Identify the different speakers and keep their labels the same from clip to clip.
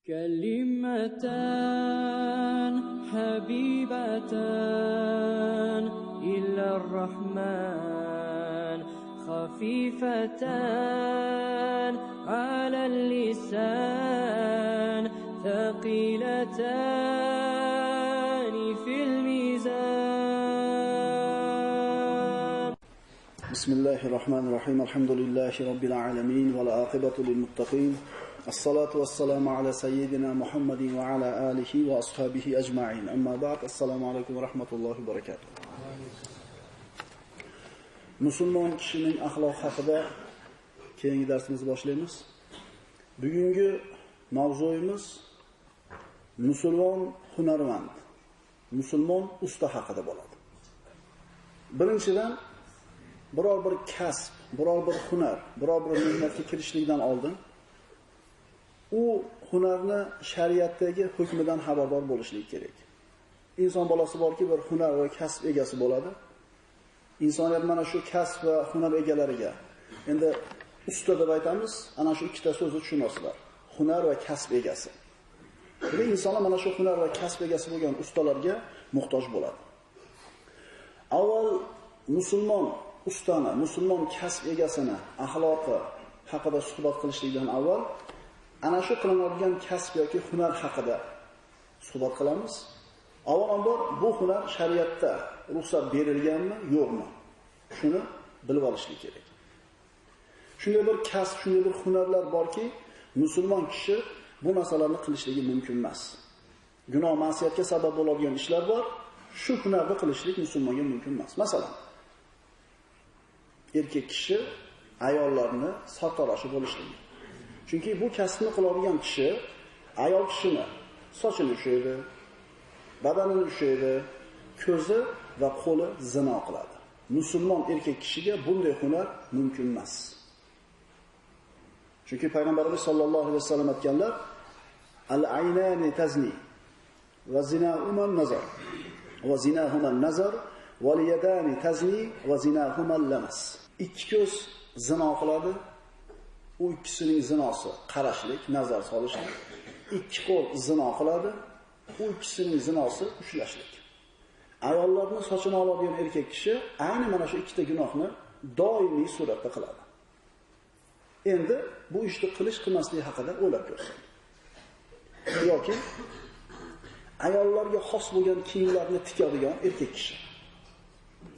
Speaker 1: كلمتان حبيبتان إلى الرحمن خفيفتان على اللسان ثقيلتان في الميزان.
Speaker 2: بسم الله الرحمن الرحيم. الحمد لله رب العالمين والعاقبة للمتقين. الصلاة والسلام على سيدنا محمد وعلى آله وأصحابه أجمعين. أما بعد. السلام عليكم ورحمة الله وبركاته. Musulmon kishining axloq haqida keyingi darsimizni boshlaymiz. Bugungi mavzuimiz musulmon hunarmand, musulmon usta haqida bo'ladi. Birinchidan biror bir kasb, biror bir hunar, biror bir mehnatga kirishlikdan oldin u hunarni shariatdagi hukmidan xabardor bo'lishlik kerak. Inson bolasi borki, bir hunar va kasb egasi bo'ladi. Insoniyat mana shu kasb va hunar egalariga endi usta deb aytamiz, ana shu ikkita so'zni tushunasizlar. Hunar va kasb egasi. Buni insonlar mana shu hunar va kasb egasi bo'lgan ustalarga muhtoj bo'ladi. Avval musulmon ustani, musulmon kasb egasini axloqi haqida suhbat qilishlikdan avval ana shu qilinadigan kasb yoki hunar haqida suhbat qilamiz. Avvalambor bu hunar shariatda ruxsat berilganmi, yo'qmi? Shuni bilib olishlik kerak. Shunday bir kasb, shunday bir hunarlar borki, musulmon kishi bu narsalarni qilishligi mumkin emas. Gunoh, ma'siyatga sabab bo'ladigan ishlar bor, shu hunarni qilishlik musulmonga mumkin emas. Masalan, erkak kishi ayollarni sartaroshi bo'lishligi. Chunki bu kasbni qiladigan kishi ayol kishini sochini ushlaydi, badanini ushlaydi, ko'zi va qo'li zino qiladi. Musulmon erkak kishiga bunday hunar mumkin emas. Chunki payg'ambarimiz sollallohu alayhi vasallam aytganlar: "Al-aynani tazni va zinahuma an-nazar va zinahuma an-nazar va al-yadani tazni va zinahuma al-lamas." Ikki ko'z zino qiladi. U ikkisining zinosi qarashlik, nazar solishlik. Ikki qo'l zino qiladi. U ikkisining zinosi ushlashlik. Ayollarning sochini oladigan erkak kishi ayni mana shu ikkita gunohni doimiy suratda qiladi. Endi bu ishni qilmaslik haqida o'ylab ko'rsin. Yoki ayollarga xos bo'lgan kiyimlarni tikadigan erkak kishi.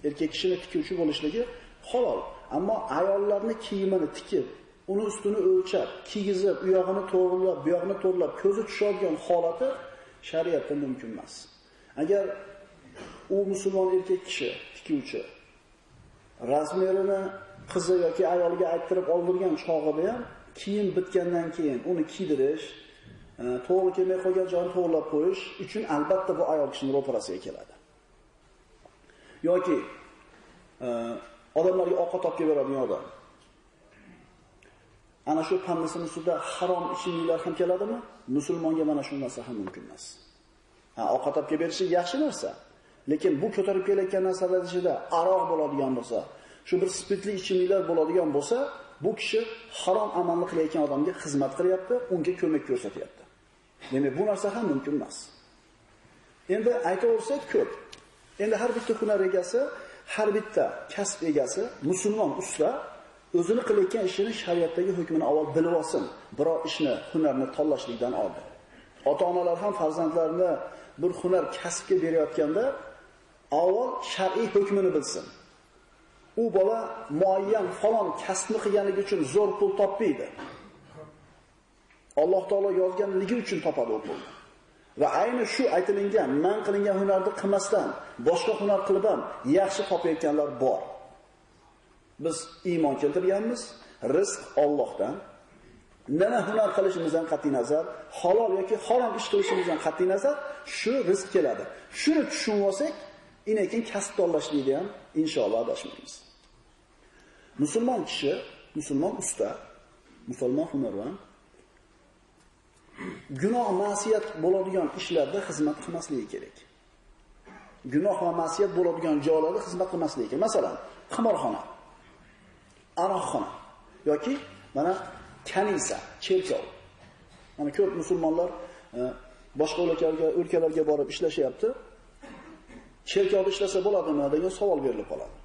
Speaker 2: Erkak kishini tikuvchi bo'lishligi halol, ammo ayollarning kiyimini tikib, uni ustini o'lchab, kiygizib, u yog'ini to'g'rilab, bu yog'ini to'g'rilab, ko'zi tushadigan holati shariatda mumkin emas. Agar u musulmon erkak kishi tikuvchi razmerini qizi yoki ayoliga ayttirib oldirgan chog'ida ham kiyim bitgandan keyin uni kiydirish, to'g'ri kelmay qolgan joyini to'g'rilab qo'yish uchun albatta bu ayol kishining ro'parasiga keladi. Yoki odamlarga ovqat olib kelib beradigan odam ana shu pannasini ustida harom ichimliklar ham keladimi? Musulmonga mana shu narsa ham mumkin emas. Ovqat olib kelib berishi yaxshi narsa. Lekin bu ko'tarib kelayotgan narsalar ichida aroq bo'ladigan bo'lsa, shu bir spirtli ichimliklar bo'ladigan bo'lsa, bu kishi harom amalni qilayotgan odamga xizmat qilyapti, unga ko'mak ko'rsatyapti. Demak, bu narsa ham mumkin emas. Endi aytaversak ko'p. Endi har bitta hunar egasi, har bitta kasb egasi, musulmon usta o'zini qilayotgan ishini shariatdagi hukmini avval bilib olsin. Biror ishni, hunarni tanlashlikdan oldin. Ota-onalar ham farzandlarini bir hunar kasbga berayotganda avval shar'iy hukmini bilsin. U bola muayyan falon kasbni qilganligi uchun zo'r pul topmaydi. Alloh taolo yozganligi uchun topadi u pulni. Va ayni shu aytilingan, man qilingan hunarni qilmasdan boshqa hunar qilib ham yaxshi topayotganlar bor. Biz iymon keltirganmiz, rizq Allohdan. Nima hunar qilishimizdan qat'iy nazar, halol yoki harom ish qilishimizdan qat'iy nazar shu rizq keladi. Shuni tushunib olsak, inekin kasb tanlashlikda ham inshaalloh adashmaymiz. Musulmon kishi, musulmon usta, musulmon hunarmand gunoh, ma'siyat bo'ladigan ishlarda xizmat qilmasligi kerak. Gunoh va ma'siyat bo'ladigan joylarda xizmat qilmasligi kerak. Masalan, qimorxona, aroqxona yoki mana kanisa, cherkov. Mana ko'p musulmonlar boshqa o'lkalarga borib ishlashyapti. Cherkovda ishlasa bo'ladimi degan savol berilib qoladi.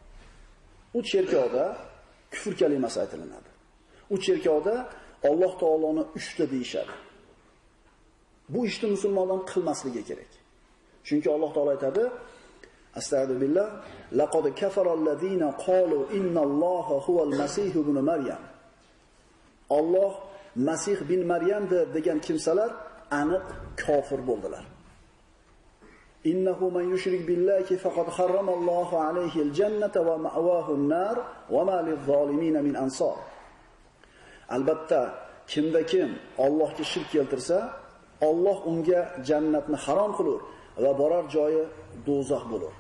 Speaker 2: U cherkovda kufr kalimasi aytilinadi. U cherkovda Alloh taoloni uchta deyishadi. Bu ishni musulmonlar qilmasligi kerak. Chunki Alloh taolo aytadi: Astagfirullah, laqad kafarallazina qalu innalloha huval masih ibn Maryam. Alloh Masih bin Maryamdir degan kimsalar aniq kofir bo'ldilar. Innahu man yushrik billahi faqad harramallohu alayhi al-jannata va ma'wahu an-nar va ma liz-zolimin min ansor. Albatta, kimda kim Allohga shirk keltirsa, Alloh unga jannatni harom qilur va borar joyi do'zax bo'lur.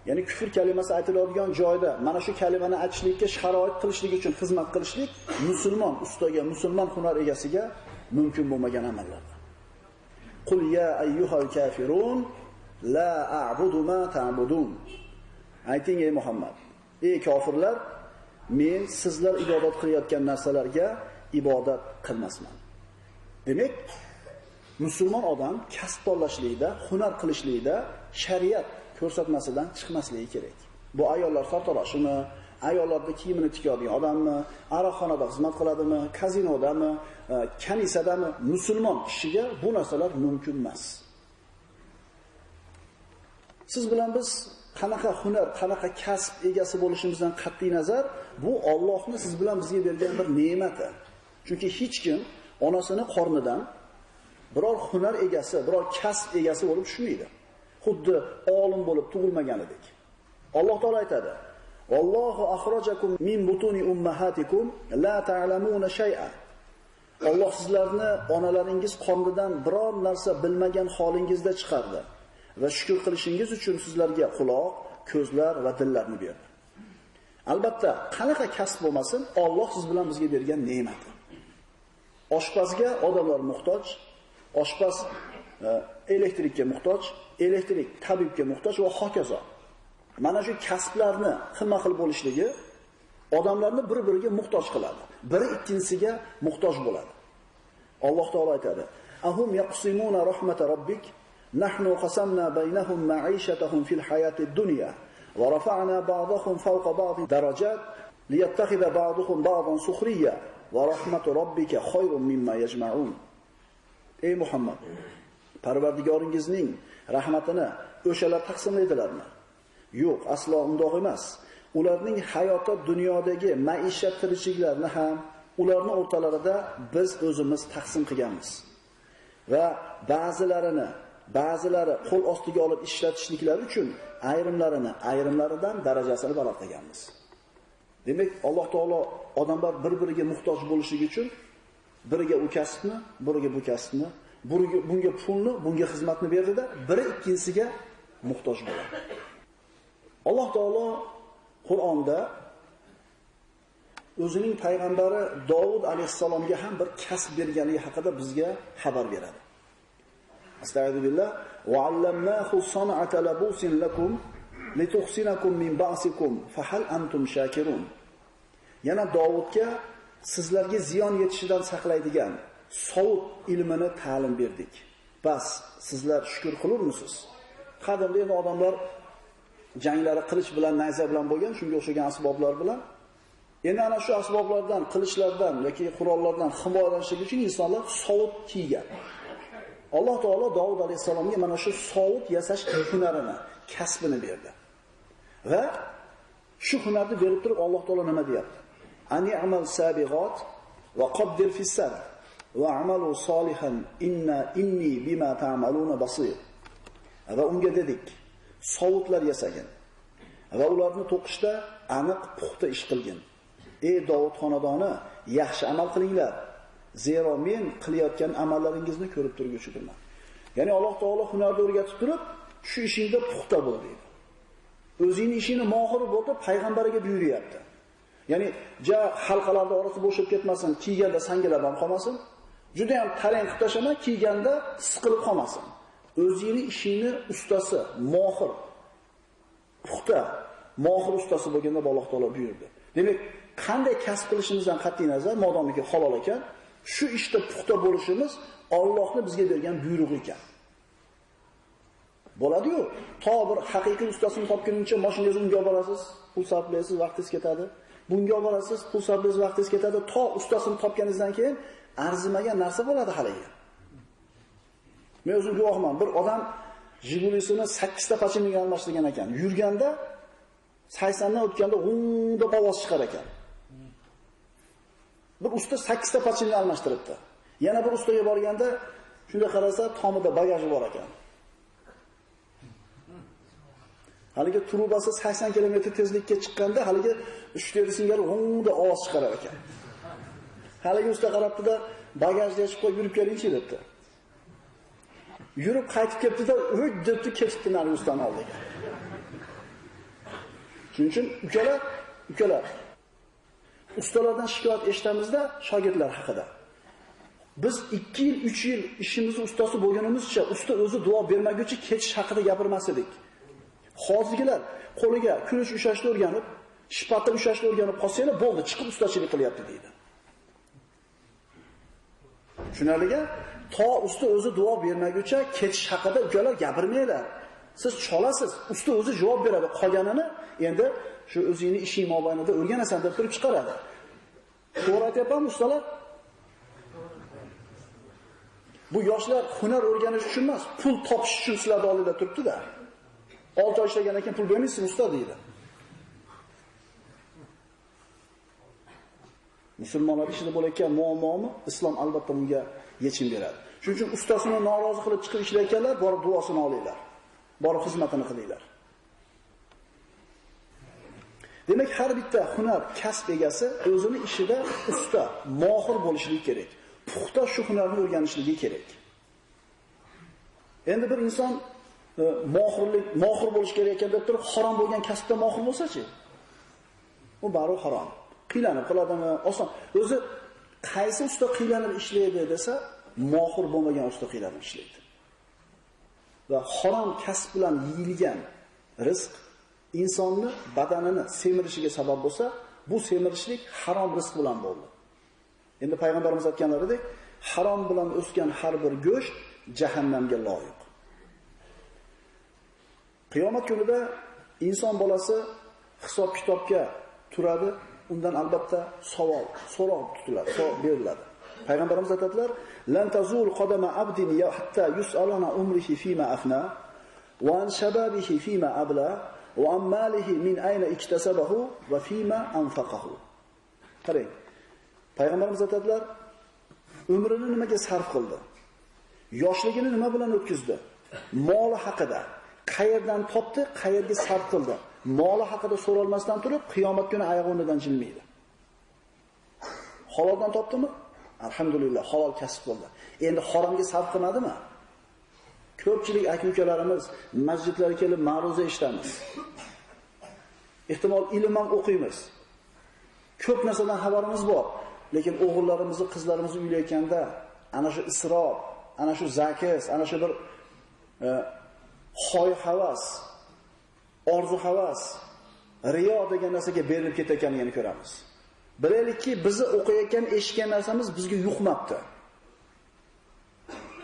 Speaker 2: Ya'ni kufr kalimasi aytiladigan joyda mana shu kalimani aytishlikka sharoit qilishlik uchun xizmat qilishlik musulmon ustaga, musulmon hunar egasiga mumkin bo'lmagan amallardan. Qul ya ayyuhal kafirun la a'budu ma ta'budun. Ayting ey Muhammad, ey kofirlar, men sizlar ibodat qilayotgan narsalarga ibodat qilmasman. Demak, musulmon odam kasb tanlashlikda, hunar qilishlikda shariat ko'rsatmasidan chiqmasligi kerak. Bu ayollar sartalashimi, ayollarning kiyimini tikadigan odammi, aroqxonada xizmat qiladimi, kazinodami, kanisadami, musulmon kishiga bu narsalar mumkin emas. Siz bilan biz qanaqa hunar, qanaqa kasb egasi bo'lishimizdan qat'iy nazar, bu Allohning siz bilan bizga bergan bir ne'mati. Chunki hech kim onasini qornidan biror hunar egasi, biror kasb egasi bo'lib tushmaydi. Xuddi olim bo'lib tug'ilmaganidek. Alloh taolo aytadi: "Vallohu akhrajakum min butuni ummahatikum la ta'lamuna shay'a." Alloh sizlarni onalaringiz qornidan biror narsa bilmagan holingizda chiqardi va shukr qilishingiz uchun sizlarga quloq, ko'zlar va dillarni berdi. Albatta, qanaqa kasb bo'lmasin, Alloh siz bilan bizga bergan ne'mati. Oshpazga odamlar muhtoj, oshpaz elektrikka muhtoj, elektrik tabibga muhtoj va hokazo. Mana shu kasblarni xilma-xil bo'lishligi odamlarni bir-biriga muhtoj qiladi. Biri ikkinchisiga muhtoj bo'ladi. Alloh taolo aytadi: "Ahum yaqsimuna rahmat robbik, nahnu qasamna baynahum ma'ishatahum fil hayatid dunya va rafa'na ba'dahum fawqa ba'd darajat liyattakhidha ba'duhum ba'dan sukhriya va rahmatu robbika khayrun mimma yajma'un." Ey Muhammad, Parvardigoringizning rahmatini o'shalar taqsimlaydilarmi? Yo'q, aslo undoq emas. Ularning hayoti dunyodagi maishat tirikchiliklarni ham ularning o'rtalarida biz o'zimiz taqsim qilganmiz. Va ba'zilari qo'l ostiga olib ishlatishliklari uchun ayrimlaridan darajasini baland qilganmiz. Demak, Alloh taolo odamlar bir-biriga muhtoj bo'lishligi uchun biriga u kasbni, biriga bu kasbni, bunga pulni, bunga xizmatni berdi-da, biri ikkinchisiga muhtoj bo'ladi. Alloh taolo Qur'onda o'zining payg'ambari Davud alayhisalomga ham bir kasb berganligi haqida bizga xabar beradi. Astagfirullah, va allamnahu san'ata labusin lakum lituhsinakum min ba'sikum fahal antum shakirun. Yana Davudga sizlarga ziyon yetishidan saqlaydigan sovut ilmini ta'lim berdik. Bas, sizlar shukr qilurmisiz? Qadimda endi odamlar janglari qilich bilan, nayza bilan bo'lgan, shunga o'xshagan asboblar bilan. Endi ana shu asboblardan, qilichlardan yoki qurollardan himoyalanishlik uchun insonlar sovut kiygan. Alloh taolo Davud alayhisalomga mana shu sovut yasash hunarini, kasbini berdi. Va shu hunarni berib turib Alloh taolo nima deyapti? Ani amal sabighat va qaddir fi sad va amalu solihan inni bima ta'maluna basir. Va unga dedik, sovutlar yasagin va ularni to'qishda aniq puxta ish qilgin. Ey Davud xonadoni, yaxshi amal qilinglar. Zero men qilayotgan amallaringizni ko'rib turguchidirman. Ya'ni Alloh taolo hunarni o'rgatib turib, shu ishingda puxta bo'l deydi. O'zingning ishingni mohir bo'lib payg'ambariga buyuryapti. Ya'ni halqalarda orasi bo'shib ketmasin, kiyganda sangilab ham qolmasin. Juda ham tarang qilib tashlama, kiyganda siqilib qolmasin. O'zingning ishingni ustasi, mohir, puxta, mohir ustasi bo'lganda Alloh taolo buyurdi. Demak, qanday kasb qilishimizdan qat'iy nazar, modomiki halol ekan, Shu ishda puxta bo'lishimiz Allohning bizga bergan buyrug'i ekan. Bo'ladi-yu, to bir haqiqiy ustasini topguningcha mashinangizni unga olib borasiz, pul sarflaysiz, vaqtingiz ketadi. Bunga olib borasiz, pul sarflaysiz, vaqtingiz ketadi. To ustasini topganingizdan keyin arzimagan narsa bo'ladi haliga. Men o'zim guvohman. Bir odam Jigulisini 8 ta pachinga almashtirgan ekan. Yurganda 80 dan o'tganda g'ungda ovoz chiqar ekan. Bir usta 8 ta pachinga almashtiribdi. Yana bir ustaga borganda shunda qarasa, tomida bagaji bor ekan. Haliga trubasi 80 km tezlikka chiqqanda haliga 3 singari g'ungda ovoz chiqarar ekan. Haliga usta qarabdi-da, bagajni ochib qo'yib yurib keling-chi debdi. Yurib qaytib ketdi-da, "O'y" debdi, ketibdi nari ustani oldiga. Shuning uchun ukalar ustalardan shikoyat eshitamizda shogirdlar haqida. Biz 2 yil, 3 yil ishimizni ustasi bo'lganimizcha usta o'zi duo bermaguncha ketish haqida gapirmas edik. Hozirgilar qo'liga kulush ushashni o'rganib, shipatni ushashni o'rganib qolsanglar, bo'ldi, chiqib ustachilik qilyapti deydi. Shunaliga to usta o'zi duo bermaguncha ketish haqida ukalar gapirmaylar. Siz cholasiz, usta o'zi javob beradi. Qolganini endi shu o'zingizning ishing mobaynida o'rganasan deb turib chiqaradi. To'g'ri aytyapmanmi ustalar? Bu yoshlar hunar o'rganish uchun emas, pul topish uchun sizlarni oldingizda turibdi-da. 6 oy ishlagandan keyin pul bermaysiz usta deydi. Musulmonlar ichida bo'layotgan muammomi islom albatta bunga yechim beradi. Shuning uchun ustasini norozi qilib chiqib ishlayotganlar borib duosini olinglar. Borib xizmatini qilinglar. Demak, har bitta hunar kasb egasi o'zining ishida usta, mohir bo'lishligi kerak. Puxta shu hunarni o'rganishligi kerak. Endi bir inson mohir bo'lish kerak ekan deb turib, harom bo'lgan kasbda mohir bo'lsa-chi? U baribir harom. Qiylanib qiladimi? Oson. O'zi qaysi usta qiylanib ishlaydi desa, mohir bo'lmagan usta qiylanib ishlaydi. Va harom kasb bilan yeyilgan rizq insonni badanini semirishiga sabab bo'lsa, bu semirishlik harom rizq bilan bo'ldi. Endi payg'ambarimiz aytganlaridek, harom bilan o'sgan har bir go'sht jahannamga loyiq. Qiyomat kunida inson bolasi hisob-kitobga turadi, undan albatta so'roq tutiladi, beriladi. Payg'ambarimiz aytadilar: "Lan tazul qadama abdin hatta yus'alana umrihi fima afna wa an shababihi fima abla wa an malihi min ayna iktasabahu va fima anfaqahu." Qarang. Payg'ambarimiz aytadilar, umrini nimaga sarf qildi? Yoshligini nima bilan o'tkazdi? Moli haqida. Qayerdan topdi, qayerga sarf qildi? Moli haqida so'ralmasdan turib, qiyomat kuni oyog'i o'rnidan jilmaydi. Haloldan topdimi? Alhamdulillah, halol kasb qildi. Endi haromga sarf qilmadimi? Ko'pchilik aka-ukalarimiz masjidlarga kelib ma'ruza eshitamiz. Ehtimol ilm ham o'qiymiz. Ko'p narsadan xabarimiz bor, lekin o'g'illarimizni, qizlarimizni uylayotganda ana shu isrof, ana shu zakaz, ana shu bir xoy-havas, orzu-havas, riyo degan narsaga berilib ketayotganini ko'ramiz. Bilaylikki, bizni o'qiyotgan, eshitgan narsamiz bizga yuqmabdi.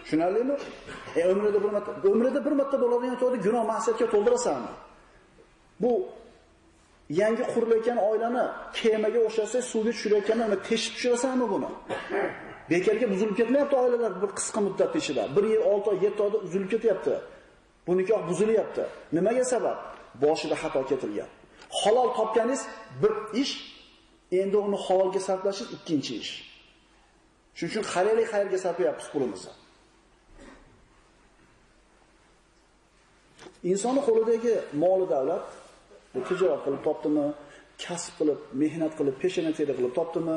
Speaker 2: Tushunarlimi? Umrida bir marta bo'ladigan to'g'ri gunoh ma'siyatga to'ldirasanmi? Bu yangi qurilayotgan oilani kemaga o'xshasa suvga tushirayotganda uni teshib tushirasanmi buni? Bekarga buzilib ketmayapti oilalar bir qisqa muddat ichida. 1 yil, 6 oy, 7 oyda uzilib ketyapti. Bu nikoh buzilyapti. Nimaga sabab? Boshida xato ketilgan. Halol topganingiz bir ish, endi uni halolga sarflashingiz ikkinchi ish. Shuning uchun xayrli xayrga sarflayapmiz pulimizni. Insonning qo'lidagi moli davlat, bu tijorat qilib topdimi, kasb qilib, mehnat qilib, peshona teri qilib topdimi,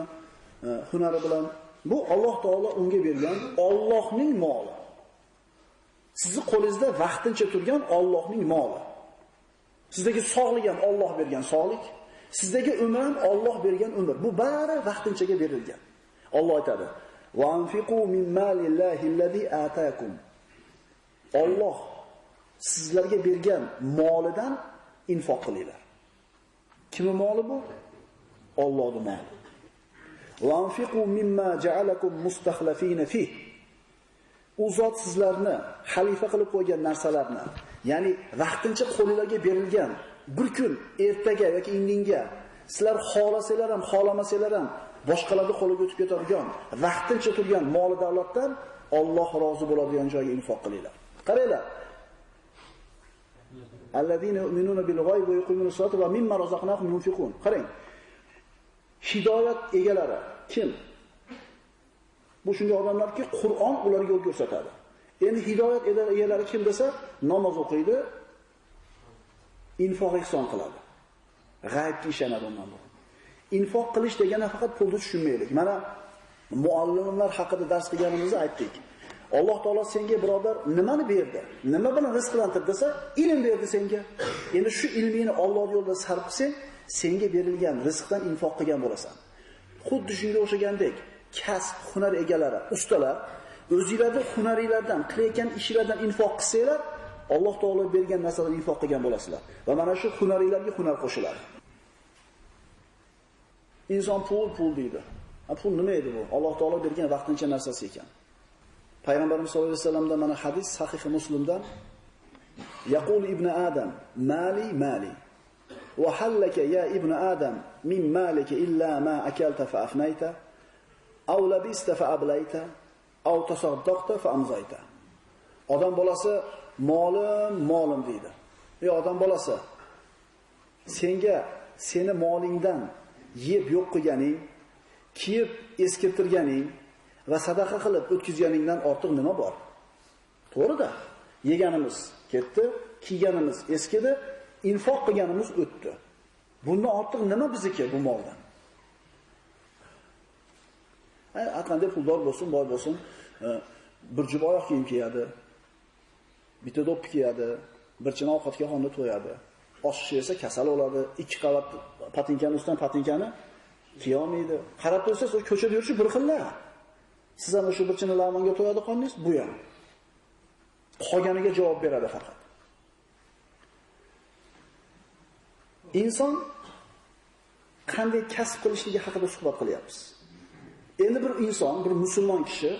Speaker 2: hunari bilan, bu Alloh taolo unga bergan Allohning moli. Sizning qo'lingizda vaqtincha turgan Allohning moli. Sizdagi sog'lik ham Alloh bergan sog'lik, sizdagi umr ham Alloh bergan umr. Bu bari vaqtinchaga berilgan. Alloh aytadi: "Va anfiqu min malillahi allazi ataakum." Alloh sizlarga bergan molidan infoq qilinglar. Kimning moli bu? Allohning moli. Va anfiqu mimma ja'alakum mustakhlifina fih. U zot sizlarni xalifa qilib qo'ygan narsalarni, ya'ni vaqtincha qo'lingizga berilgan bir kun ertaga yoki indinga sizlar xohlasanglar ham, xohlamasanglar ham boshqalarning qo'liga o'tib ketadigan, vaqtincha turgan mol davlatdan Alloh rozi bo'ladigan joyga infoq qilinglar. Qaranglar. Allazina yu'minuna bil g'oybi va yuqimuna as-solata va mimma razaqnahum yunfiqun. Qarang. Hidoyat egalari kim? Bu shunday odamlarki, Qur'on ularga yo'l ko'rsatadi. Endi hidoyat egalari kim desa, namoz o'qiydi, infoq ihson qiladi. G'aybga ishonadi undan bu. Infoq qilish degani faqat pulni tushunmaylik. Mana muallimlar haqida dars qilganimizda aytdik. Alloh taolo senga birodar nimani berdi? Nima bilan rizqlantirdi desa, ilm berdi senga. Endi shu ilmingni Alloh yo'lida sarf qilsang, senga berilgan rizqdan infoq qilgan bo'lasan. Xuddi shunga o'xshagandek, kasb, hunar egalari, ustalar o'zingizlarning hunaringlardan, qilayotgan ishlardan infoq qilsanglar, Alloh taolo bergan narsadan infoq qilgan bo'lasizlar. Va mana shu hunaringlarga hunar qo'shiladi. Inson pul deydi. Pul nima edi bu? Alloh taolo bergan vaqtincha narsasi ekan. Payg'ambarimiz sollallohu alayhi vasallamdan mana hadis Sahih Muslimdan yaqul ibn Adam mali mali wa halaka ya ibn Adam min malika illa ma akalta fa afnayta aw labista fa ablayta aw tasaddaqta fa amzayta. Odam bolasi molim deydi. Ey odam bolasi, seni molingdan yeb yo'q qilganing, kiyib eskirtirganing va sadaqa qilib o'tkazganingdan ortiq nima bor? To'g'ri-da. Yeganimiz ketdi, kiyganimiz eskidi, infoq qilganimiz o'tdi. Bundan ortiq nima bizniki bu moldan? Qanday puldor bo'lsin, boy bo'lsin, bir jup oyoq kiyim kiyadi, bitta do'ppi kiyadi, bir china ovqatga xonni to'yadi. Oshchi esa kasal bo'ladi, 2 qavat patinkani ustidan patinkani kiya olmaydi. Qarab tursangiz, o ko'chada yurishi bir xillar. Siz ham o'sha bir china lavmonga to'yadi qonningiz, bu ham. Qolganiga javob beradi faqat. Inson qanday kasb qilishligi haqida suhbat qilyapmiz. Endi bir inson, bir musulmon kishi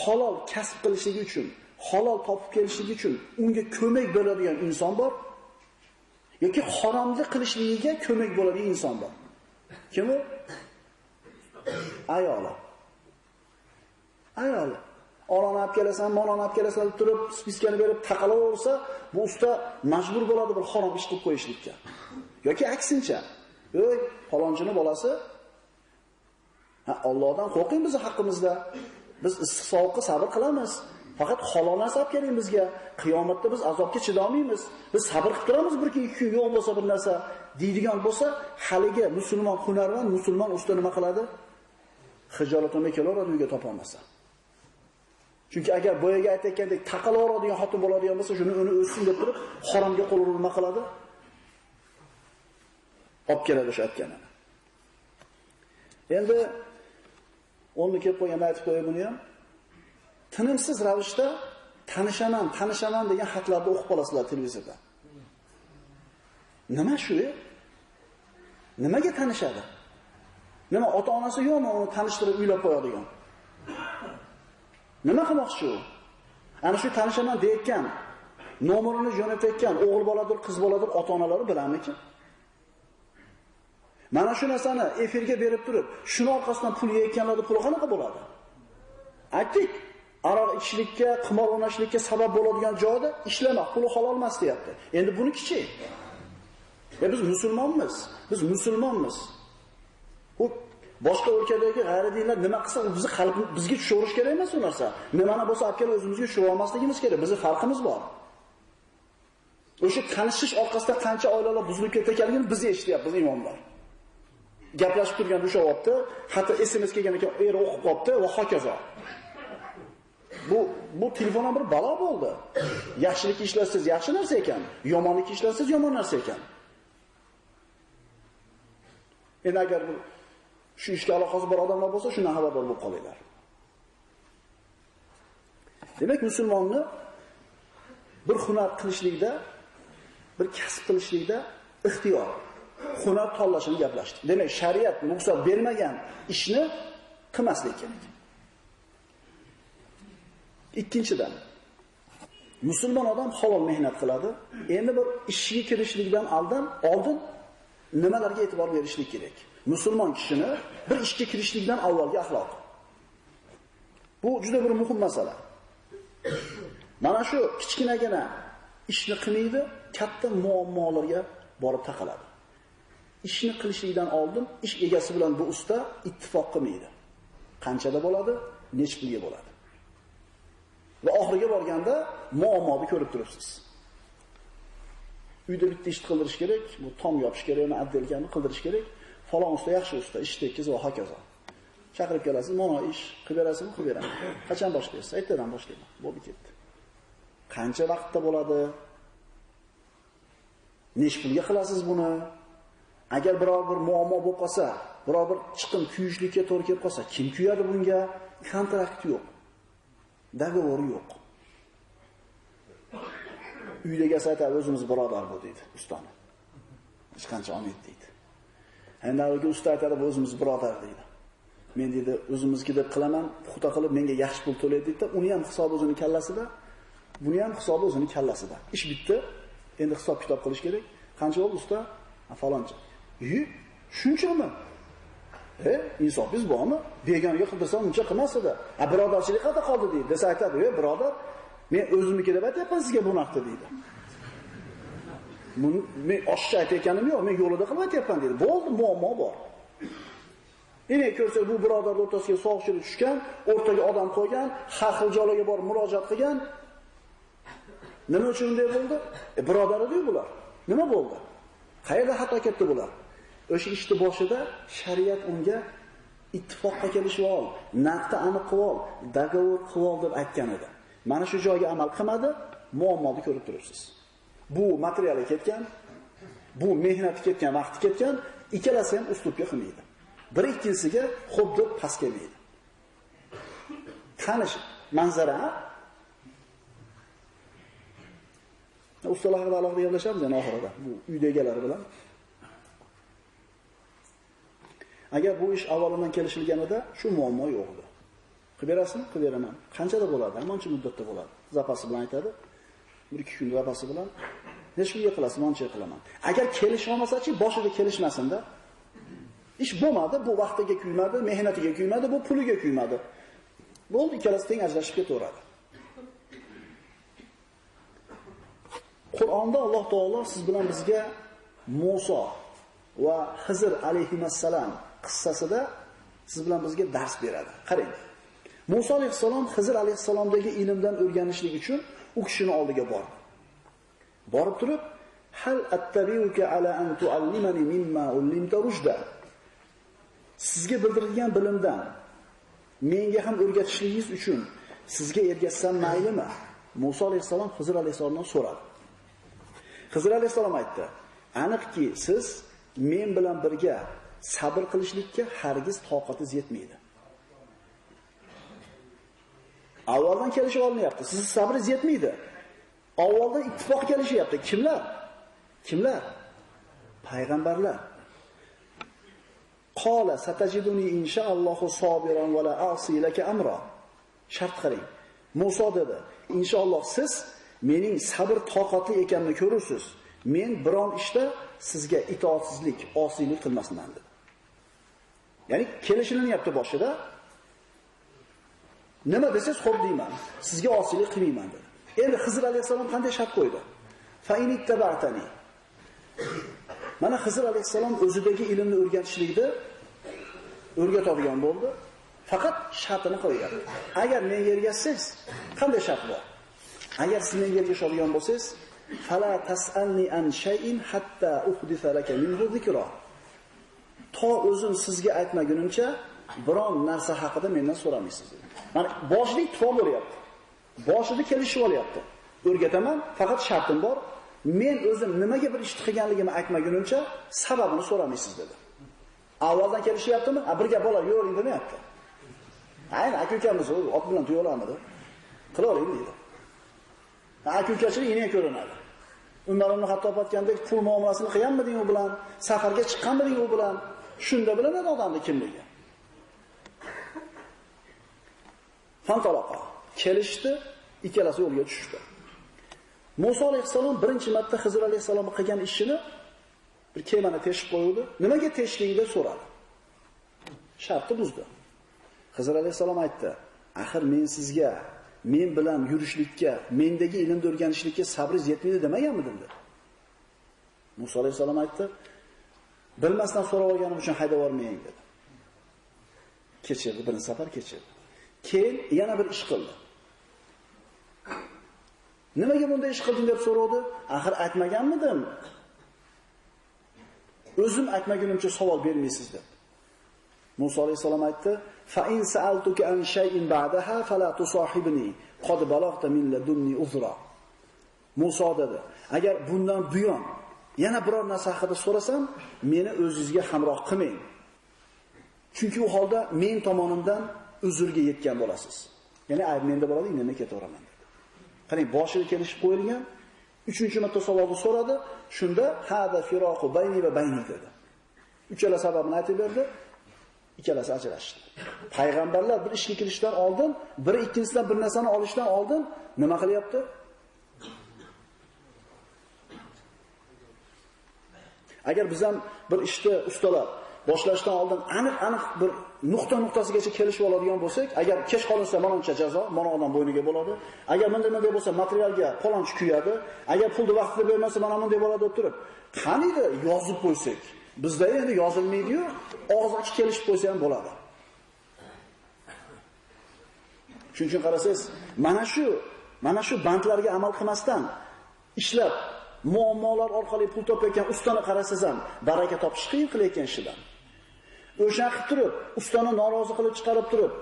Speaker 2: halol kasb qilishligi uchun, halol topib kelishligi uchun unga ko'mak beradigan inson bor yoki haromni qilishligiga ko'mak bo'ladigan inson bor. Kim u? Ayoli. Olani olib kelasan, molani olib kelasan deb turib, spiskani berib taqalaversa, bu usta majbur bo'ladi bir harom ish qilib qo'yishlikka. Yoki aksincha, "Ey, falonchini bolasi, Allohdan qo'rqing bizni haqqimizda. Biz issiq sovuqqa sabr qilamiz. Faqat halol narsa olib keling bizga. Qiyomatda biz azobga chidolmaymiz. Biz sabr qilib turamiz bir kun, 2 kun yo'q bo'lsa bir narsa" deydigan bo'lsa, haligi musulmon hunarmand, musulmon usta nima qiladi? Xijolatlanmay kelaveradi uyga topolmasa. Chunki agar boyaga aytayotgandek taqalaveradigan xotin bo'ladigan bo'lsa, shuni uni o'ssin deb turib, haromga qo'l urib nima qiladi? Olib keladi o'sha aytganini. Endi o'nni kelib qo'yganda aytib qo'yay buni ham. Tinimsiz ravishda tanishaman degan xatlarni o'qib qolasizlar televizorda. Nima shu? Nimaga tanishadi? Nima ota-onasi yo'qmi uni tanishtirib uylab qo'yadigan? Nima qilmoqchi u? Ana shu tanishaman deyotgan, nomerini jo'natayotgan o'g'il boladir, qiz boladir, ota-onalari bilarmikin? Mana shu narsani efirga berib turib, shuni orqasidan pul yeyotganlarning puli qanaqa bo'ladi? Aytdik, aroq ichishlikka, qimor o'ynashlikka sabab bo'ladigan joyda ishlamoq, puli halol emas deyapti. Endi buni kichik. Biz musulmonmiz. U boshqa o'lkadagi g'ayridinlar nima qilsa, u bizni bizga tushirish kerak emas u narsa. Nimani bo'lsa olib kelib o'zimizga tushira olmasligimiz kerak. Bizning farqimiz bor. O'sha tanishish orqasida qancha oilalar buzilib ketayotganligini biz eshityapmiz imomlar. Gaplashib turgan o'sha hatto SMS kelgan ekan, eri o'qib qopti va hokazo. Bu telefondan bir balo bo'ldi. Yaxshilik ishlatsangiz yaxshi narsa ekan, yomonlik ishlatsangiz yomon narsa ekan. Endi agar shu ishga aloqasi bor odamlar bo'lsa, shundan xabardor bo'lib qolinglar. Demak, musulmonni bir hunar qilishlikda, bir kasb qilishlikda ixtiyor, hunar tanlashini gaplashdik. Demak, shariat ruxsat bermagan ishni qilmaslik kerak. Ikkinchidan, musulmon odam halol mehnat qiladi. Endi bir ishga kirishlikdan oldin nimalarga e'tibor berishlik kerak? Musulmon kishini bir ishga kirishlikdan avvalgi axloq. Bu juda bir muhim masala. Mana shu kichkinagina ishni qilmaydi, katta muammolarga borib taqaladi. Ishni qilishlikdan oldin ish egasi bilan bu usta ittifoq qilmaydi. Qanchada bo'ladi, necha pulga bo'ladi. Va oxiriga borganda muammoni ko'rib turibsiz. Uyda bitta ish qildirish kerak, bu tom yopish kerak, yana addelkani qildirish kerak. Falon usta yaxshi usta, ish tekkiz va hokazo. Chaqirib kelasiz, "Mana ish qilib berasizmi?" Qilib beraman. Qachon boshlaysiz? Ertadan boshlayman. Bo'ldi ketdi. Qancha vaqtda bo'ladi? Necha pulga qilasiz buni? Agar biror bir muammo bo'lib qolsa, biror bir chiqim kuyishlikka to'g'ri kelib qolsa, kim kuyadi bunga? Kontrakt yo'q. Dogovor yo'q. Uydagi aytadi, o'zimiz birodar bu deydi ustani. Hech qancha olmaydi deydi. Endi avvalgi usta aytadi, o'zimiz birodar deydi. Men deydi, o'zimizki deb qilaman, puxta qilib menga yaxshi pul to'laydi deydi. Uni ham hisobi o'zining kallasida, buni ham hisobi o'zining kallasida. Ish bitdi. Endi hisob kitob qilish kerak. Qancha bo'ldi usta? Faloncha. Shunchami? Insofsiz bormi? Begonaga qildirsam uncha qilmasdi. Birodarchilik qayerda qoldi deydi. Desa aytadi, birodar, men o'zimniki deb aytyapman sizga bu narxda deydi. Men oshcha aytayotganim yo'q, men yo'lida qilib aytyapman deydi. Bo'ldi, muammo bor. Endi ko'rsa bu birodarlar o'rtasiga sovuqchilik tushgan, o'rtaga odam qo'ygan, har xil joylarga borib murojaat qilgan. Nima uchun bunday bo'ldi? Birodar edi bular. Nima bo'ldi? Qayerda xato ketdi bular? O'sha ishni boshida shariat unga ittifoqqa kelishib ol, narxni aniq qilib ol, dogovor qilib ol deb aytgan edi. Mana shu joyga amal qilmadi, muammoni ko'rib turibsiz. Bu materiali ketgan, bu mehnati ketgan, vaqti ketgan, ikkalasi ham uslubga qilmaydi. Bir ikkinchisiga xuddi pas kelmaydi. Tanish manzara. Ustalar haqida alohida gaplashamiz yana oxirida, bu uyda egalari bilan. Agar bu ish avvaldan kelishilganida shu muammo yo'q edi. Qilib berasizmi? Qilib beraman. Qanchada bo'ladi? Hamoncha muddatda bo'ladi. Zapasi bilan aytadi. 1-2 kun zapasi bilan necha kunga qilasiz? Moncha qilaman. Agar kelishmasa-chi, boshida kelishmasin-da. Ish bo'lmadi, bu vaqtiga kuymadi, mehnatiga kuymadi, bu puliga kuymadi. Bo'ldi, ikkalasi teng ajrashib ketaveradi. Qur'onda Alloh taolo siz bilan bizga Musa va Xizr alayhissalom qissasida siz bilan bizga dars beradi. Qarang. Musa alayhissalom Xizr alayhissalomdagi ilmdan o'rganishlik uchun u kishining oldiga bordi. Borib turib, "Hal attabiuka ala an tuallimani mimma ullimta rushda." Sizga bildirilgan bilimdan menga ham o'rgatishligingiz uchun sizga ergashsam maylimi? Musa alayhissalom Xizr alayhissalomdan so'radi. Xizr alayhissalom aytdi: "Aniqki, siz men bilan birga sabr qilishlikka hargiz toqatingiz yetmaydi." Avvaldan kelishib olinyapti. Siz sabringiz yetmaydi. Avvaldan ittifoq kelishyapti. Kimlar? Kimlar? Payg'ambarlar. Qala satajiduni inshaallohu sobiran va la asi laka amra. Shart qarang. Musa dedi: "Inshaalloh siz mening sabr toqatli ekanimni ko'rursiz. Men biron ishda sizga itoatsizlik, osiylik qilmasman" dedi. Ya'ni kelishilinyapti boshida. Nima desiz, xo'p deyman. Sizga osiylik qilmayman dedi. Endi Xizr alayhissalom qanday shart qo'ydi? Fa in ittaba'tani. Mana Xizr alayhissalom o'zidagi ilmni o'rgatishlikda o'rgatadigan bo'ldi. Faqat shartini qo'ygan. Agar menga ergashsangiz, qanday shart bor? Agar siz menga ergashadigan bo'lsangiz, fala tasalni an shay'in hatta uhdisa laka minhu zikra. To o'zim sizga aytmagunimcha biron narsa haqida mendan so'ramaysiz dedi. Mana boshida ittifoq bo'lyapti. Boshida kelishib olyapti. O'rgataman, faqat shartim bor. Men o'zim nimaga bir ish qilganligimni aytmagunimcha sababini so'ramaysiz dedi. Avvaldan kelishyaptimi? Birga bola yo'ring demayapti. Ayni aka-ukamiz ot bilan tuyolarmidi? Qilavering dedi. Aka-ukachilik iniga ko'rinadi. Umar ibn Xattob aytgandek, pul muomalasini qilganmiding u bilan? Safarga chiqqanmiding u bilan? Shunda bilinadi odamning kimligi. Fantaloqa. Kelishdi, ikkalasi yo'lga tushdi. Musa alayhisalom birinchi marta Xizr alayhisalomga qilgan ishini bir kemani teshib qo'ydi. Nimaga teshding deb so'radi. Shartni buzdi. Xizr alayhisalom aytdi: "Axir men sizga, men bilan yurishlikka, mendagi ilmni o'rganishlikka sabringiz yetmaydi demaganmidim?" dedi. Musa alayhisalom aytdi: "Bilmasdan so'rab olganim uchun haydab yubormang" dedi. Kechirdi, birinchi safar kechirdi. Keyin yana bir ish qildi. Nimaga bunday ish qilding deb so'radi. Axir aytmaganmidim? O'zim aytmagunimcha savol bermaysiz dedi. Musa alayhisalom aytdi: "Fa in sa'altuka an shay'in ba'daha fala tusahibni, qad balagta min ladunni uzra." Musa dedi: "Agar bundan buyon yana biror narsa haqida so'rasam, meni o'zingizga hamroh qilmang. Chunki u holda men tomonimdan uzrga yetgan bo'lasiz." Ya'ni ayb menda bo'ladi, men ketaveraman dedi. Qarang, boshiga kelishib qo'yilgan. 3-marta savolni so'radi. Shunda hada firoqu bayni va bayni dedi. Uchala sababini aytib berdi. Ikkalasi ajrashdi. Payg'ambarlar bir ishga kirishdan oldin, biri ikkinchisidan bir narsani olishdan oldin nima qilyapti? Agar biz ham bir ishni ustalar boshlashdan oldin aniq bir nuqtasigacha kelishib oladigan bo'lsak, agar kech qolinsa manoncha jazo, mana odam bo'yniga bo'ladi. Agar bunday bo'lsa materialga palonchi kuyadi. Agar pulni vaqtida bermasa mana bunday bo'ladi deb turib, qaniydi yozib qo'ysak. Bizda endi yozilmaydi-yu, og'iz ochib kelishib qo'ysa ham bo'ladi. Shuning uchun qarasangiz, mana shu bandlarga amal qilmasdan ishlab muammolar orqali pul topayotgan ustani qarasangiz ham baraka topish qiyin qilayotgan ishidan. O'sha qilib turib, ustani norozi qilib chiqarib turib,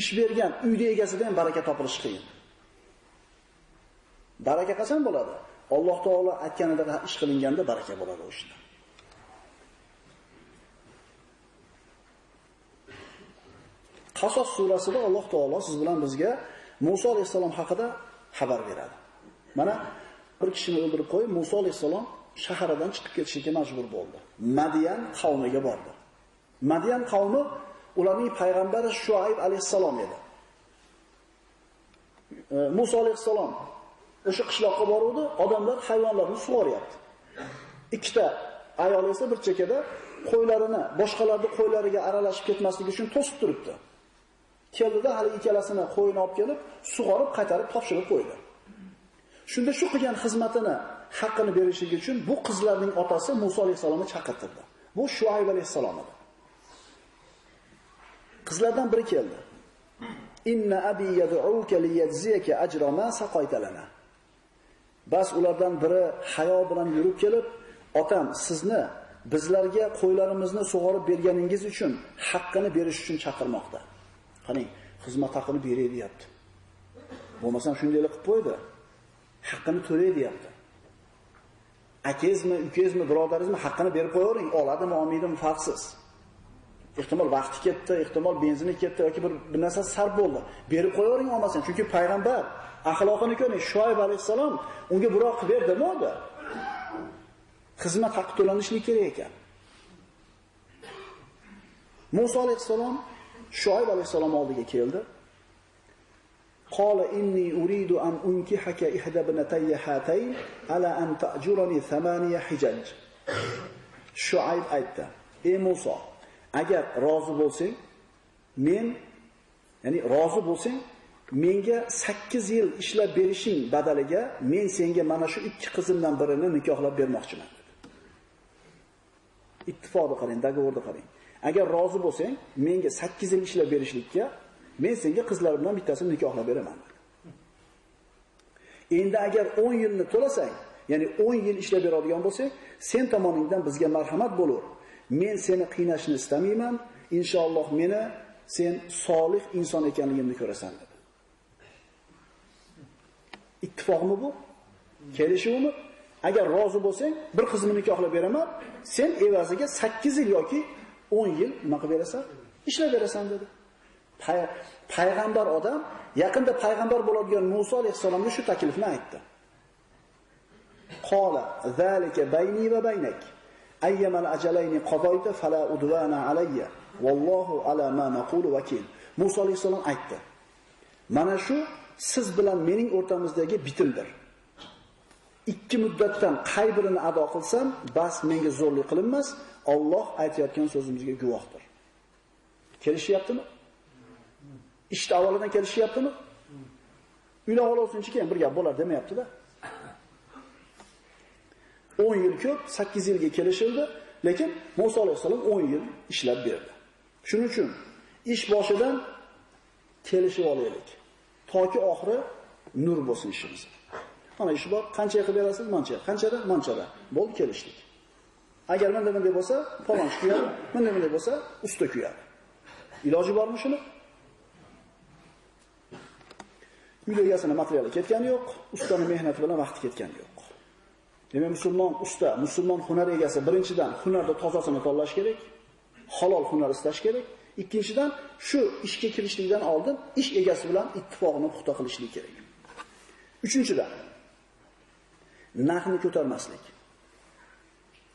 Speaker 2: ish bergan uyda egasida ham baraka topilishi qiyin. Baraka qachon bo'ladi? Alloh taolo aytganida ish qilinganda baraka bo'ladi o'shda. Qasos surasida Alloh taolo siz bilan bizga Musa alayhisalom haqida xabar beradi. Mana bir kishini o'ldirib qo'yib, Musa alayhisalom shaharidan chiqib ketishga majbur bo'ldi. Madian qavmiga bordi. Madian qavmi ularning payg'ambari Shuayb alayhisalom edi. Musa alayhisalom o'sha qishloqqa boruvdi, odamlar hayvonlarni sug'oryapti. Ikkita ayol esa bir chekada qo'ylarini boshqalarning qo'ylariga aralashib ketmasligi uchun to'sib turibdi. Keldida hali ikkalasini qo'yini olib kelib, sug'orib qaytarib topshirib qo'ydi. Shunda shu qilgan xizmatini haqqini berishligi uchun bu qizlarning otasi Musa alayhisalomni chaqirtirdi. Bu Shuayb alayhisalom edi. Qizlardan biri keldi. Inna abi yad'uka liyajziyaka ajra ma saqayta lana. Bas ulardan biri hayo bilan yurib kelib, otam sizni bizlarga qo'ylarimizni sug'orib berganingiz uchun haqqini berish uchun chaqirmoqda. Qarang, xizmat haqqini beray deyapti. Bo'lmasam shundaylik qilib qo'ydi. Haqqini to'lay deyapti. Akangizmi, ukangizmi, birodaringizmi haqqini berib qo'yavering, oladimi, olmaydimi farqsiz. Ehtimol vaqti ketdi, ehtimol benzini ketdi yoki bir narsa sarf bo'ldi. Berib qo'yavering olmasin, chunki payg'ambar axloqini ko'ring, Shuayb alayhisalom unga biroq qilib berdimi unda? Xizmat haqqi to'lanishlik kerak ekan. Musa alayhisalom Shuayb alayhisalom oldiga keldi. Qala inni uridu an unkihaka ihda ibnatayya hatayn ala an ta'jurani 8 hijaj. Shuayb aytdi: "Ey Musa, agar rozi bo'lsang, rozi bo'lsang, menga 8 yil ishlab berishing badaliga men senga mana shu ikki qizimdan birini nikohlab bermoqchiman." Ittifoqni qarang, dogovorni qarang. Agar rozi bo'lsang, menga 8 yil ishlab berishlikka men senga qizlarimdan bittasini nikohlab beraman dedi. Endi agar 10 yilni to'lasang, ya'ni 10 yil ishlab beradigan bo'lsang, sen tomoningdan bizga marhamat bo'lur. Men seni qiynashni istamayman. Inshaalloh meni sen solih inson ekanligimni ko'rasan dedi. Ittifoqmi bu? Kelishuvmi? Agar rozi bo'lsang, bir qizimni nikohlab beraman, sen evaziga 8 yil yoki 10 yil nima qilib berasan? Ishlab berasan dedi. Payg'ambar odam yaqinda payg'ambar bo'ladigan Musa alayhisalomga shu taklifni aytdi. Qala zalika bayni va baynak. Ayyama al-ajalayni qadayta fala udwana alayya. Wallohu ala ma naqulu vakil. Musa alayhisalom aytdi. Mana shu siz bilan mening o'rtamizdagi bitimdir. 2 muddatdan qay birini ado qilsam, bas menga zo'rlik qilinmas, Alloh aytayotgan so'zimizga guvohdir. Kelishyaptimi? Ishda avvalidan kelishyaptimi? Uylab olsinchi keyin bir gap bo'lar demayapti-da. 10 yil ko'p, 8 yilga kelishildi, lekin Musa alayhisalom 10 yil ishlab berdi. Shuning uchun ish boshidan kelishib olaylik. Toki oxiri nur bo'lsin ishimiz. Mana ish bor, qancha qilib berasiz? Mancha. Qanchada? Manchada. Bo'ldi, kelishdik. Agar bunday bo'lsa, palonchi kuyadi, bunday bo'lsa, usta kuyadi. Iloji bormi shuni? Uyda egasini materiali ketgani yo'q, ustaning mehnati bilan vaqti ketgani yo'q. Demak, musulmon usta, musulmon hunar egasi birinchidan hunarda tozasini tanlash kerak, halol hunar istash kerak. Ikkinchidan, shu ishga kirishlikdan oldin ish egasi bilan ittifoqni puxta qilishlik kerak. Uchinchidan, narxni ko'tarmaslik.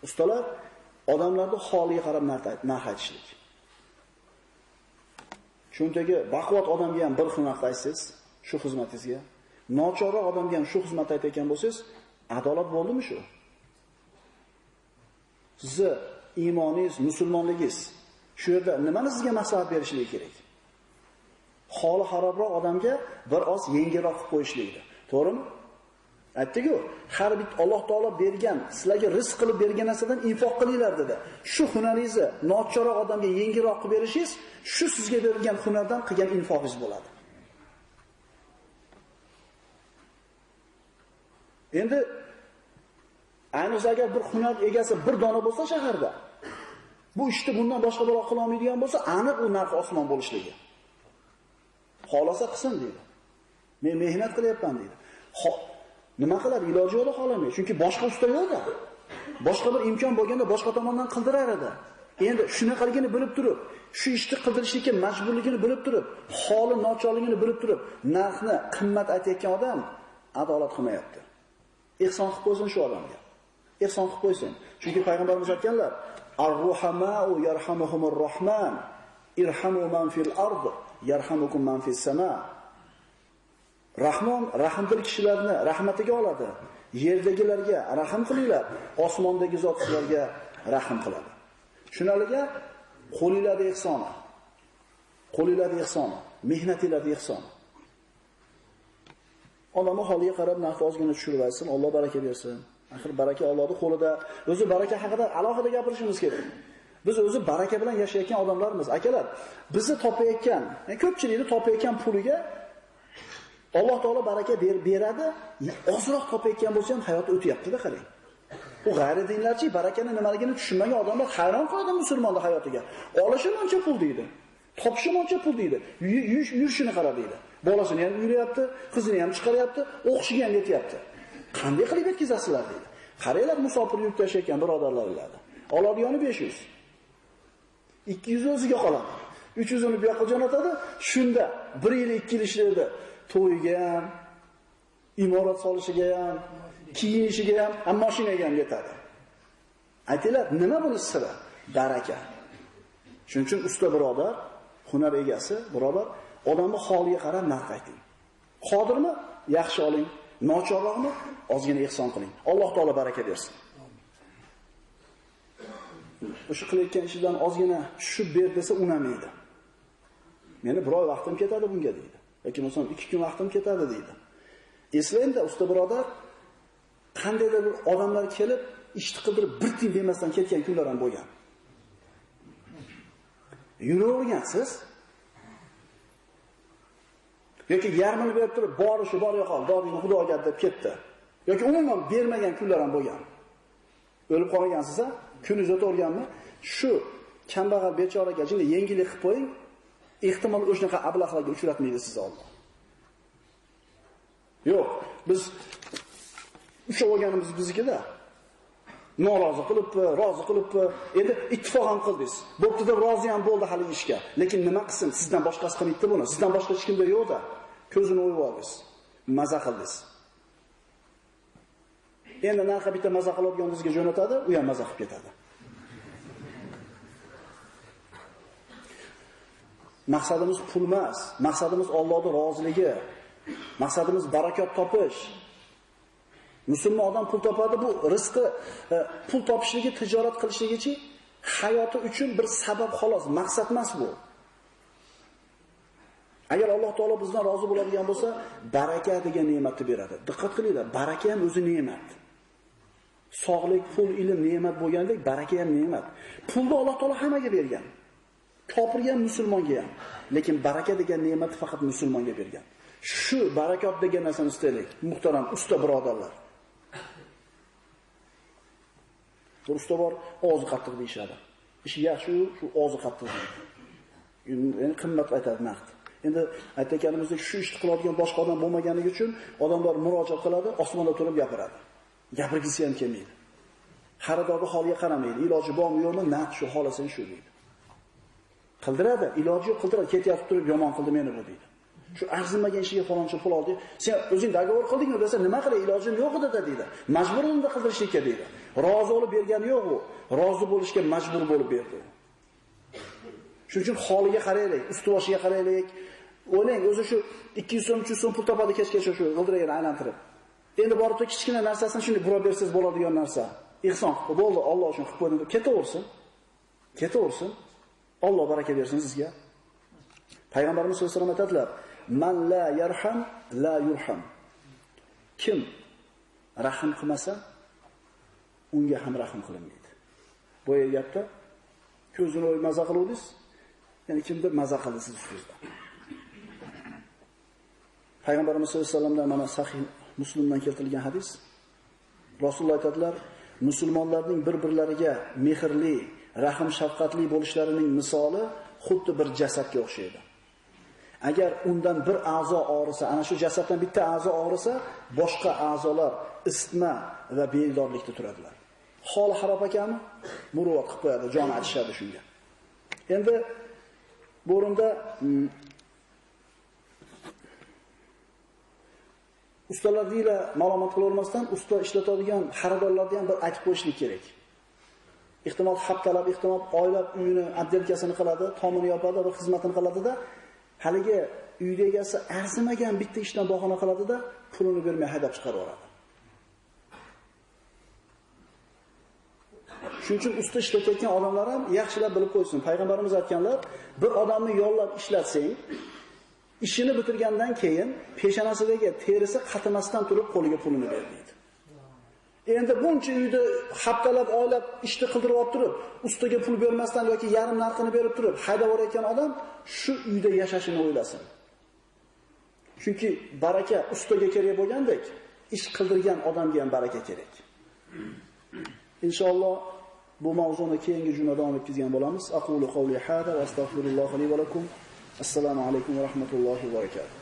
Speaker 2: Ustalar odamlarni holiga qarab narx aytishlik. Cho'ntagi baquvvat odamga ham bir xil narx aytsangiz, shu xizmatingizga, nochorroq odamga ham shu xizmat aytayotgan bo'lsangiz, adolat bo'ldimi shu? Sizni iymoningiz, musulmonligingiz shu yerda nimani sizga maslahat berishligi kerak? Holi xarobroq odamga bir oz yengilroq qilib qo'yishlikdir. To'g'rimi? Aytdik-ku, har bir Alloh taolo bergan, sizlarga rizq qilib bergan narsadan infoq qilinglar dedi. Shu hunaringizni nochorroq odamga yengilroq qilib berishingiz, shu sizga berilgan hunardan qilgan infoqingiz bo'ladi. Endi ayniqsa agar bir hunar egasi bir dona bo'lsa shaharda, bu ishni bundan boshqa biroq qila olmaydigan bo'lsa, aniq u narx osmon bo'lishligi. Xolasa qilsin deydi. Men mehnat qilyapman deydi. Nima qiladi? Iloji yo'q xohlamaydi. Chunki boshqa usta yo'q-da. Boshqa bir imkon bo'lganda boshqa tomondan qildirar edi. Endi shunaqaligini bilib turib, shu ishni qildirishlikka majburligini bilib turib, holi nochorligini bilib turib, narxni qimmat aytayotgan odam adolat qilmayapti. Ihson qilib qo'ysin shu odamga. Ihson qilib qo'ysin. Chunki payg'ambarimiz aytganlar: "Ar-ruhamau yarhamuhumur rohman, irhamu man fil ard, yarhamukum man fis sama." Rahmon rahmdil kishilarni rahmatiga oladi. Yerdagilarga rahim qilinglar, osmondagi zot sizlarga rahim qiladi. Shunaliga qo'lingizda ihsoni. Qo'lingizda ihsoni, mehnatingizda ihsoni. Alloh holiga qarab narxni ozgina tushirib aytsin, Alloh baraka bersin. Axir baraka Allohning qo'lida. O'zi baraka haqida alohida gapirishimiz kerak. Biz o'zi baraka bilan yashayotgan odamlarmiz. Akalar, bizni topayotgan, ko'pchilikni topayotgan puliga Alloh taolo baraka beradi. Ozroq topayotgan bo'lsa ham hayot o'tyapti-da, qarang. U g'ayri dinlarchi barakani nimaligini tushunmagan odamlar hayron qoladi musulmonning hayotiga. Olishi muncha pul deydi. Topishi muncha pul deydi. Yurishini qara deydi. Bolasini ham uyiryapti, qizini ham chiqaryapti, o'qishiga ham yetyapti. Qanday qilib yetkazasizlar deydi. Qaranglar, musofir yuk tashayotgan birodarlar biladi. Oladigani 500. 200 o'ziga qoladi. 300 uni bu yoqqa jo'natadi. Shunda 1 yil 2 yil ishlaydi. To'yiga ham, imorat solishiga ham, kiyinishiga ham, mashinaga ham yetadi. Aytinglar, nima buni siri? Baraka. Shuning uchun usta birodar, hunar egasi birodar, odamni holiga qarab narx ayting. Qodirmi? Yaxshi oling. Nochorroqmi? Ozgina ihson qiling. Alloh taolo baraka bersin. O'sha qilayotgan ishidan ozgina tushib ber desa unamaydi. Meni bir oy vaqtim ketadi bunga deydi. Yoki masalan 2 kun vaqtim ketadi deydi. Eslangda usta birodar, qandaydir bir odamlar kelib, ishni qildirib bir tiyin demasdan ketgan kunlar ham bo'lgan. Yuravergansiz. Yoki yarmini berib turib, borishi bor yo'qol, dodingni Xudoga deb ketdi. Yoki umuman bermagan kunlar ham bo'lgan. O'lib qolgansiz, kuningiz o'tib shu kambag'al bechoraga jinni yengillik qilib qo'ying, ehtimol o'shanaqa ablahlarga uchratmaydi siz Alloh. Yo'q, biz ushlab olganimiz biznikida. Norozi qilibdi, rozi qilibdi. Endi ittifoq ham qildingiz. Bo'pti deb rozi ham bo'ldi hali ishga. Lekin nima qilsin? Sizdan boshqasi qilmaydi buni. Sizdan boshqa hech kimda yo'q-da. Ko'zini o'yib oldingiz. Maza qildingiz. Endi narxa bitta maza qiladigan bizga jo'natadi, u ham maza qilib ketadi. Maqsadimiz pul emas, maqsadimiz Allohning roziligi, maqsadimiz barakot topish. Musulmon odam pul topadi, bu rizqi pul topishligi, tijorat qilishligichi hayoti uchun bir sabab xolos, maqsad emas bu. Agar Alloh taolo bizdan rozi bo'ladigan bo'lsa, baraka degan ne'matni beradi. Diqqat qilinglar, baraka ham o'zi ne'mat. Sog'lik, pul, ilm ne'mat bo'lgandek, baraka ham ne'mat. Pulni Alloh taolo hammaga bergan. Kofirga ham, musulmonga ham. Lekin baraka degan ne'matni faqat musulmonga bergan. Shu barakot degan narsani istaylik, muhtaram usta birodarlar. Bir usta bor, og'zi qattiq deyshadi. Ishi yaxshi, shu og'zi qattiq deydi. Endi qimmat aytadi naqd. Endi aytganimizdek shu ishni qiladigan boshqa odam bo'lmaganligi uchun odamlar murojaat qiladi, osmonda turib gapiradi. Gapirgisi ham kelmaydi. Xaridorning holiga qaramaydi. Iloji bormi yo'qmi, naqd shu xolasang shu deydi. Qildiradi, iloji yo'q qildiradi, ketayotib turib yomon qildi meni bu deydi. Shu arzimagan ishiga faloncha pul oldi. Sen o'zing dogovor qildingmi desa, nima qilay, ilojim yo'q edi dedi. Majbur unda qildirishga deydi. Rozi bo'lib bergani yo'q u. Rozi bo'lishga majbur bo'lib berdi. Shuning uchun holiga qaraylik, ustuvoshiga qaraylik. O'ylang, o'zi shu 200 so'm, 300 so'm pul topadi kechgacha shu g'ildiragini aylantirib. Endi borib turib kichkina narsasini shunday burab bersangiz bo'ladigan narsa. Ihson qilib bo'ldi, Alloh uchun qilib qo'ydim deb ketaversin. Ketaversin. Alloh baraka bersin sizga. Payg'ambarimiz sollallohu alayhi vasallam aytadilar: "Man la yarham la yurham." Kim rahim qilmasa, unga ham rahim qilinmaydi. Bu gapda ko'zini o'yib maza qiluvdingiz, ya'ni kimdir maza qildi siz ustingizda. Payg'ambarimiz sollallohu alayhi vasallamdan mana sahih Muslimdan keltirilgan hadis. Rasululloh aytadilar: "Musulmonlarning bir-birlariga mehrli, rahim shafqatli bo'lishlarining misoli xuddi bir jasadga o'xshaydi. Agar undan bir a'zo og'risa, ana shu jasaddan bitta a'zo og'risa, boshqa a'zolar isitma va bedorlikda turadilar." Hol xarob ekanmi? Muruvvat qilib qo'yadi, joni achishadi shunga. Endi bu o'rinda ustalar deyla ma'lumot qilavermasdan, usta ishlatadigan xaridorlarga ham bir aytib qo'yishlik kerak. Ehtimol haftalab, ehtimol oylab uyini abdelkasini qiladi, tomini yopadi, bir xizmatini qiladida, haligi uyda egasi arzimagan bitta ishdan bahona qiladida, pulini bermay haydab chiqarib yuboradi. Shuning uchun usta ishlatayotgan odamlar ham yaxshilab bilib qo'ysin. Payg'ambarimiz aytganlar, bir odamni yollab ishlatsang, ishini bitirgandan keyin peshonasidagi terisi qatimasdan turib qo'liga pulini ber deydi. Endi buncha uyda haftalab, oylab ishni qildirib olib turib, ustaga pul bermasdan yoki yarim narxini berib turib haydab o'rayotgan odam shu uyda yashashini o'ylasin. Chunki baraka ustaga kerak bo'lgandek, ish qildirgan odamga ham baraka kerak. Inshaalloh bu mavzuni keyingi jumada davom etkazgan bo'lamiz. Aqulu qawli hada va astagfirullohi li va lakum. Assalomu alaykum va rahmatullohi va barakatuh.